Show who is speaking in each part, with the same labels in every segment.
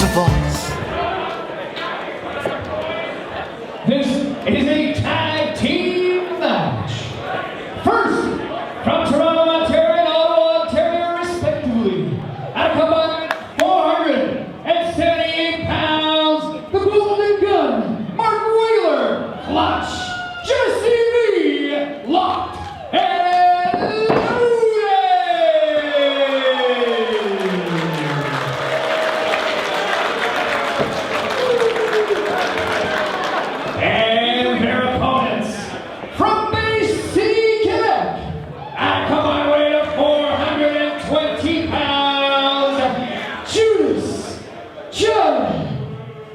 Speaker 1: applause.
Speaker 2: This is a tag team match. First, from Toronto, Ontario and Ottawa, Ontario, respectively, at a combined 478 pounds, the Golden Gun, Mark Wheeler, Clutch, Jesse V, Locked, and Loaded. And their opponents from Bay City, Quebec, at a combined weight of 420 pounds, Judas, Judd,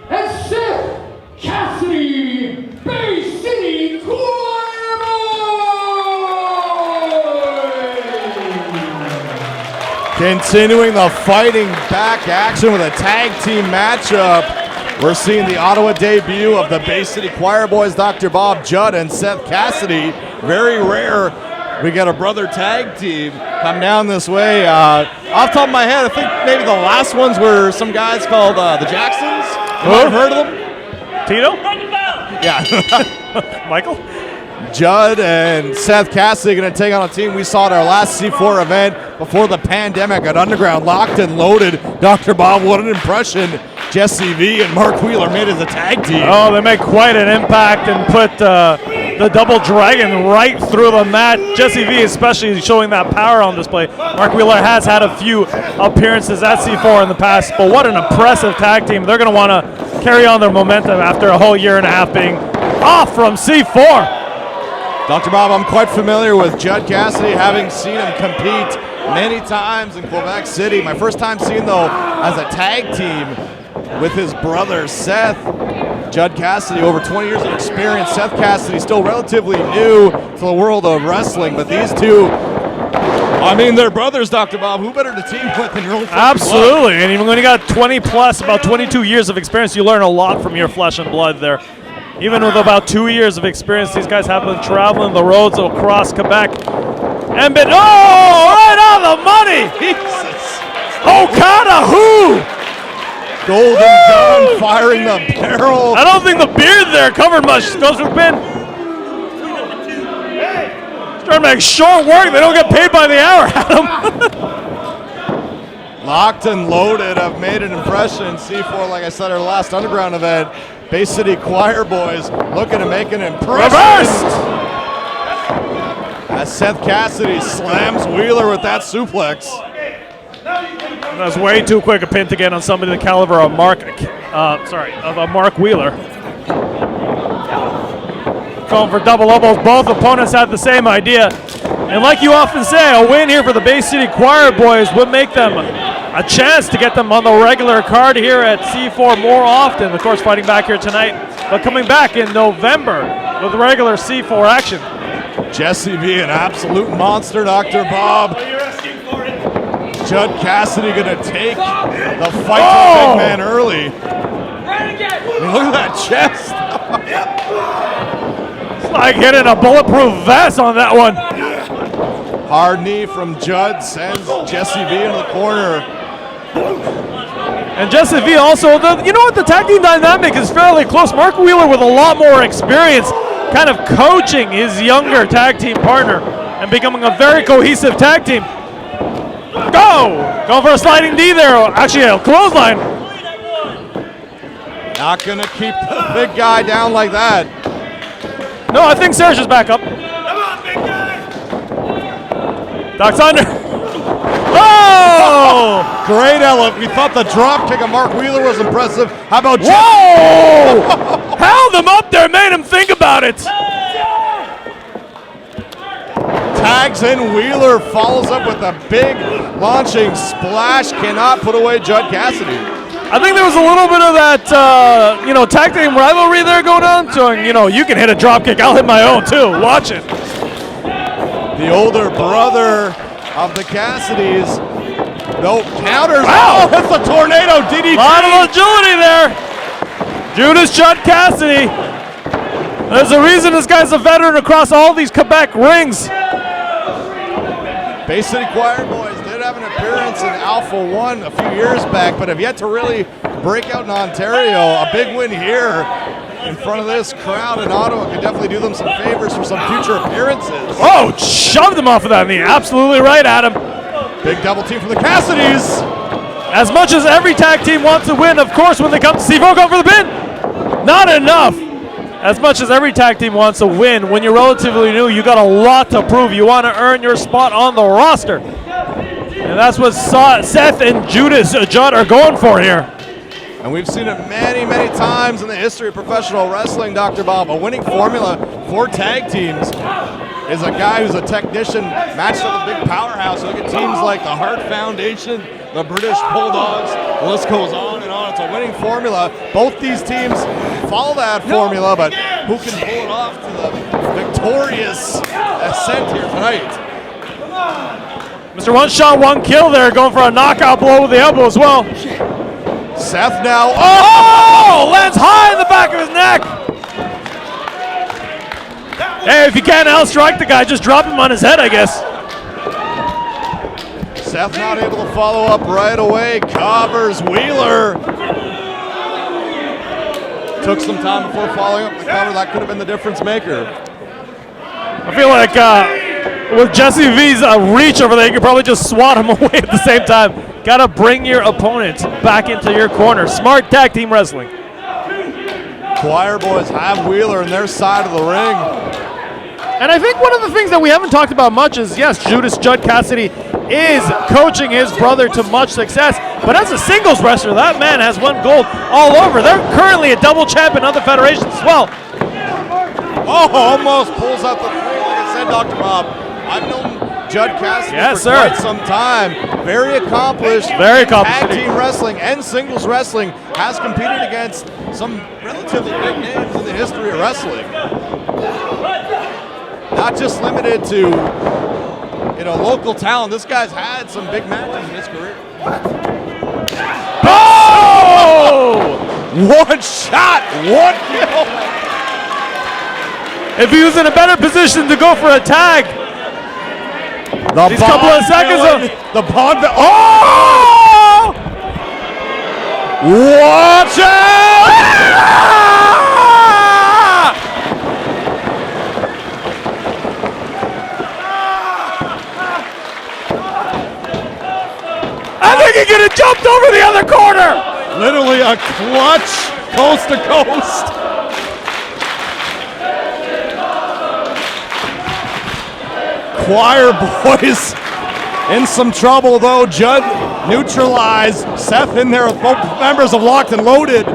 Speaker 2: and Seth Cassidy, Bay City Choir Boys!
Speaker 3: Continuing the fighting back action with a tag team matchup. We're seeing the Ottawa debut of the Bay City Choir Boys, Dr. Bob Judd and Seth Cassidy. Very rare we get a brother tag team come down this way. Off the top of my head, I think maybe the last ones were some guys called the Jacksons. You might have heard of them?
Speaker 4: Tito?
Speaker 3: Yeah.
Speaker 4: Michael?
Speaker 3: Judd and Seth Cassidy going to take on a team we saw at our last C4 event before the pandemic at Underground, Locked and Loaded. Dr. Bob, what an impression Jesse V and Mark Wheeler made as a tag team.
Speaker 4: Oh, they make quite an impact and put the double dragon right through the mat. Jesse V especially showing that power on display. Mark Wheeler has had a few appearances at C4 in the past, but what an impressive tag team. They're going to want to carry on their momentum after a whole year and a half being off from C4.
Speaker 3: Dr. Bob, I'm quite familiar with Judd Cassidy, having seen him compete many times in Quebec City. My first time seeing, though, as a tag team with his brother Seth. Judd Cassidy, over 20 years of experience. Seth Cassidy, still relatively new to the world of wrestling, but these two, I mean, they're brothers, Dr. Bob. Who better to team with than your own flesh
Speaker 4: Absolutely, and even when you got 20 plus, about 22 years of experience, you learn a lot from your flesh and blood there. Even with about 2 years of experience, these guys have been traveling the roads across Quebec and been, right on the money!
Speaker 3: Jesus.
Speaker 4: Okada who?
Speaker 3: Golden Gun firing the barrel.
Speaker 4: I don't think the beard there covered much. Goes for the pin. Trying to make short work. They don't get paid by the hour, Adam.
Speaker 3: Locked and Loaded have made an impression in C4, like I said, our last Underground event. Bay City Choir Boys looking to make an impression.
Speaker 4: Reversed!
Speaker 3: As Seth Cassidy slams Wheeler with that suplex.
Speaker 4: That's way too quick a pin to get on somebody the caliber of Mark Wheeler. Going for double elbows. Both opponents had the same idea. And like you often say, a win here for the Bay City Choir Boys would make them a chance to get them on the regular card here at C4 more often. Of course, fighting back here tonight, but coming back in November with regular C4 action.
Speaker 3: Jesse V, an absolute monster, Dr. Bob. Judd Cassidy gonna take the fight to the big man early. I mean, look at that chest.
Speaker 4: It's like hitting a bulletproof vest on that one.
Speaker 3: Hard knee from Judd sends Jesse V into the corner.
Speaker 4: And Jesse V also, you know what, the tag team dynamic is fairly close. Mark Wheeler with a lot more experience, kind of coaching his younger tag team partner and becoming a very cohesive tag team. Going for a sliding D there. Actually, a clothesline.
Speaker 3: Not gonna keep the big guy down like that.
Speaker 4: No, I think Serge is back up. Come on, big guy. Doc's under. Oh!
Speaker 3: Great element. We thought the drop kick of Mark Wheeler was impressive. How about
Speaker 4: Whoa! Held him up there, made him think about it.
Speaker 3: Tags in, Wheeler follows up with a big launching splash. Cannot put away Judd Cassidy.
Speaker 4: I think there was a little bit of that, tag team rivalry there going on. So, you can hit a drop kick. I'll hit my own too. Watch it.
Speaker 3: The older brother of the Cassidys. No counters.
Speaker 4: Wow.
Speaker 3: Oh, it's a tornado DDT.
Speaker 4: A lot of agility there. Judas Judd Cassidy. There's a reason this guy's a veteran across all these Quebec rings.
Speaker 3: Bay City Choir Boys did have an appearance in Alpha 1 a few years back, but have yet to really break out in Ontario. A big win here in front of this crowd in Ottawa could definitely do them some favors for some future appearances.
Speaker 4: Oh, shoved them off of that knee. Absolutely right, Adam.
Speaker 3: Big double team from the Cassidys.
Speaker 4: As much as every tag team wants to win, of course, when they come to C4, go for the pin. Not enough. As much as every tag team wants to win, when you're relatively new, you got a lot to prove. You want to earn your spot on the roster. And that's what Seth and Judas Judd are going for here.
Speaker 3: And we've seen it many, many times in the history of professional wrestling, Dr. Bob. A winning formula for tag teams is a guy who's a technician matched up with a big powerhouse. Look at teams like the Hart Foundation, the British Bulldogs, the list goes on and on. It's a winning formula. Both these teams follow that formula, but who can pull it off to the victorious ascent here tonight?
Speaker 4: Mr. One Shot, One Kill there, going for a knockout blow with the elbow as well.
Speaker 3: Seth now.
Speaker 4: Oh! Lands high in the back of his neck. Hey, if you can't out-strike the guy, just drop him on his head, I guess.
Speaker 3: Seth not able to follow up right away. Covers Wheeler. Took some time before following up the cover. That could have been the difference maker.
Speaker 4: I feel like with Jesse V's reach over there, you could probably just swat him away at the same time. Gotta bring your opponent back into your corner. Smart tag team wrestling.
Speaker 3: Choir boys have Wheeler in their side of the ring.
Speaker 4: And I think one of the things that we haven't talked about much is, yes, Judas Judd Cassidy is coaching his brother to much success, but as a singles wrestler, that man has won gold all over. They're currently a double champ in other federations as well.
Speaker 3: Oh, almost pulls out the three. Like I said, Dr. Bob, I've known Judd Cassidy for quite some time. Very accomplished.
Speaker 4: Very accomplished.
Speaker 3: Tag team wrestling and singles wrestling. Has competed against some relatively big names in the history of wrestling. Not just limited to, local talent. This guy's had some big matches in his career.
Speaker 4: Oh!
Speaker 3: One shot, one kill.
Speaker 4: If he was in a better position to go for a tag, these couple of seconds of
Speaker 3: the Bond. Oh! Watch out!
Speaker 4: I think he could have jumped over the other corner.
Speaker 3: Literally a clutch, coast to coast. Choir boys in some trouble though. Judd neutralized. Seth in there with both members of Locked and Loaded.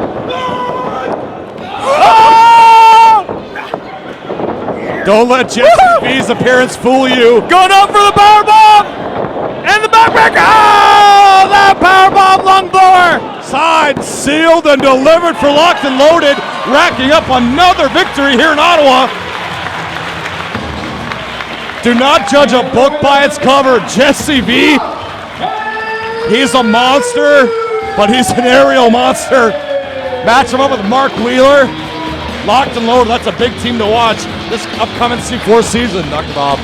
Speaker 4: Oh!
Speaker 3: Don't let Jesse V's appearance fool you.
Speaker 4: Going up for the powerbomb and the backbreaker. Oh, that powerbomb lung blower.
Speaker 3: Side sealed and delivered for Locked and Loaded, racking up another victory here in Ottawa. Do not judge a book by its cover. Jesse V, he's a monster, but he's an aerial monster. Match him up with Mark Wheeler. Locked and Loaded, that's a big team to watch this upcoming C4 season, Dr. Bob.